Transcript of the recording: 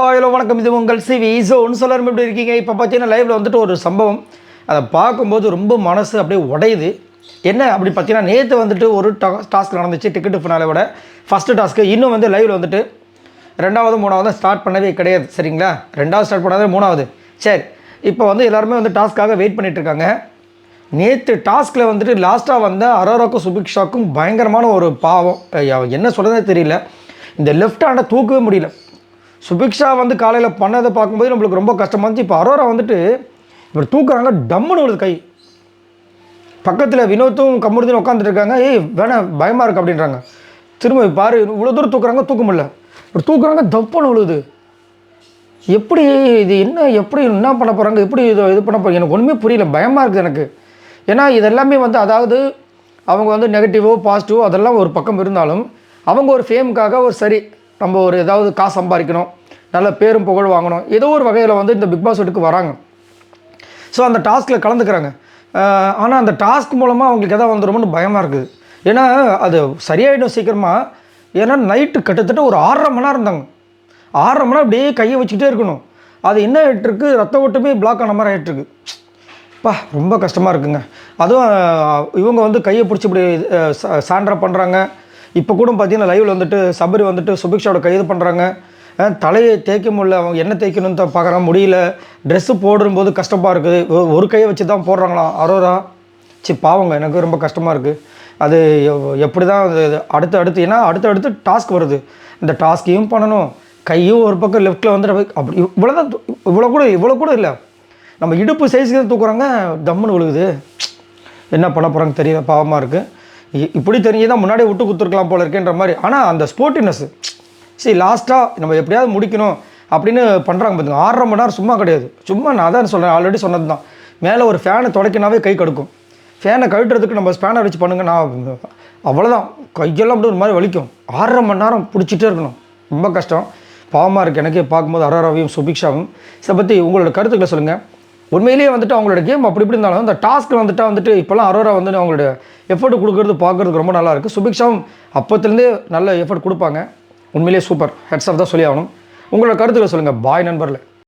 Hello வணக்கம். இது உங்கள் சிவி ஒன்று சொல்லரும். எப்படி இருக்கீங்க? இப்போ பார்த்தீங்கன்னா லைவில் வந்துட்டு ஒரு சம்பவம் அதை பார்க்கும்போது ரொம்ப மனசு அப்படியே உடையுது. என்ன அப்படி பார்த்தீங்கன்னா, நேற்று வந்துட்டு ஒரு டாஸ்க் நடந்துச்சு. டிக்கெட்டு ஃபினாலேவோட ஃபஸ்ட்டு டாஸ்க்கு. இன்னும் வந்து லைவில் வந்துட்டு ரெண்டாவது மூணாவது ஸ்டார்ட் பண்ணவே கிடையாது. சரிங்களா? ரெண்டாவது ஸ்டார்ட் பண்ணாதே மூணாவது. சரி, இப்போ வந்து எல்லாருமே வந்து டாஸ்க்காக வெயிட் பண்ணிகிட்ருக்காங்க. நேற்று டாஸ்கில் வந்துட்டு லாஸ்ட்டாக வந்த அரோராக்கும் சுபிக்ஷாக்கும் பயங்கரமான ஒரு பாவம். என்ன சொல்கிறதே தெரியல. இந்த லெஃப்ட் ஹேண்டை தூக்கவே முடியல. சுபிக்ஷா வந்து காலையில் பண்ணதை பார்க்கும்போது நம்மளுக்கு ரொம்ப கஷ்டமாக இருந்துச்சு. இப்போ அரோரா வந்துட்டு இப்போ தூக்குறாங்க, டம்முன்னு விழுது கை. பக்கத்தில் வினோத்தும் கமருதீன் உட்காந்துட்டு இருக்காங்க. வேணாம், பயமாக இருக்குது அப்படின்றாங்க. திரும்ப பாரு, இவ்வளோ தூரம் தூக்குறாங்க, தூக்க முடியல. இப்போ தூக்குறாங்க, தப்புன்னு விழுது. எப்படி இது எப்படி என்ன பண்ண போகிறாங்க, எப்படி இது பண்ண போகிறாங்க, எனக்கு ஒன்றுமே புரியல. பயமாக இருக்குது எனக்கு. ஏன்னா இதெல்லாமே வந்து அதாவது அவங்க வந்து நெகட்டிவோ பாசிட்டிவோ அதெல்லாம் ஒரு பக்கம் இருந்தாலும் அவங்க ஒரு ஃபேமுக்காக ஒரு சரி நம்ம ஒரு ஏதாவது காசு சம்பாதிக்கணும், நல்ல பேரும் புகழ் வாங்கணும், ஏதோ ஒரு வகையில் வந்து இந்த பிக் பாஸ் வீட்டுக்கு வராங்க. ஸோ அந்த டாஸ்கில் கலந்துக்கிறாங்க. ஆனால் அந்த டாஸ்க் மூலமாக அவங்களுக்கு எதாவது வந்துடுமோன்னு பயமாக இருக்குது. ஏன்னா அது சரியாயிடும் சீக்கிரமாக. ஏன்னா நைட்டு கிட்டத்தட்ட ஒரு 6.5 மணி நேரம் இருந்தாங்க. 6.5 மணி நேரம் அப்படியே கையை வச்சுக்கிட்டே இருக்கணும். அது என்ன ஆகிட்டுருக்கு, ரத்த ஓட்டமே பிளாக் ஆன மாதிரி ஆகிட்டுருக்கு. ரொம்ப கஷ்டமாக இருக்குங்க. அதுவும் இவங்க வந்து கையை பிடிச்சி இப்படி சாண்ட்ரா பண்ணுறாங்க. இப்போ கூட பார்த்தீங்கன்னா லைவில் வந்துட்டு சபரி வந்துட்டு சுபிக்ஷாவோட கைது பண்ணுறாங்க. தலையை தேய்க்க முடியல, அவங்க என்ன தேய்க்கணும்னு தான் பார்க்குறாங்க, முடியல. ட்ரெஸ்ஸு போடும்போது கஷ்டமாக இருக்குது. ஒரு கையை வச்சு தான் போடுறாங்களாம் அரோரா. பாவங்க, எனக்கு ரொம்ப கஷ்டமாக இருக்குது. அது எப்படி தான் அடுத்து ஏன்னா அடுத்து டாஸ்க் வருது. இந்த டாஸ்க்கையும் பண்ணணும், கையும் ஒரு பக்கம் லெஃப்ட்டில் வந்துட்டு அப்படி இவ்வளோ கூட இல்லை. நம்ம இடுப்பு சைஸுக்கு தான் தூக்குறாங்க, தம்முன்னு விழுகுது. என்ன பண்ண போகிறாங்க தெரியல, பாவமாக இருக்குது. இப்படி தெரிஞ்சு தான் முன்னாடியே விட்டு கொடுத்துருக்கலாம் போல இருக்குன்ற மாதிரி. ஆனால் அந்த ஸ்போர்ட்டினஸ் லாஸ்ட்டாக நம்ம எப்படியாவது முடிக்கணும் அப்படின்னு பண்ணுறாங்க பார்த்துங்க. 6.5 மணி நேரம் சும்மா கிடையாது. சும்மா நான் தான் சொல்கிறேன், ஆல்ரெடி சொன்னது தான். மேலே ஒரு ஃபேனை துடைக்கினாவே கை கடுக்கும். ஃபேனை கழட்டுறதுக்கு நம்ம ஸ்பேனர் வச்சு பண்ணுங்க, நான் அவ்வளோதான், கையெல்லாம் அப்படி ஒரு மாதிரி வலிக்கும். 6.5 மணி நேரம் பிடிச்சிட்டே இருக்கணும், ரொம்ப கஷ்டம். பாவமாக இருக்குது எனக்கே பார்க்கும்போது அரோராவையும் சுபிக்ஷாவும். இதை பற்றி உங்களோட கருத்துக்களை சொல்லுங்கள். உண்மையிலேயே வந்துட்டு அவங்களோட கேம் அப்படி இப்படி இருந்தாலும் அந்த டாஸ்க்கில் வந்துட்டு இப்போலாம் அரோரா வந்து அவங்களோட எஃபர்ட் கொடுக்குறது பார்க்குறதுக்கு ரொம்ப நல்லா இருக்குது. சுபிக்ஷாவும் அப்போத்துலேருந்தே நல்ல எஃபர்ட் கொடுப்பாங்க. உண்மையிலேயே சூப்பர், ஹெட்ஸ் ஆஃப் தான் சொல்லி ஆகணும். உங்களோட கருத்துக்களை சொல்லுங்கள். பாய் நண்பர்களே.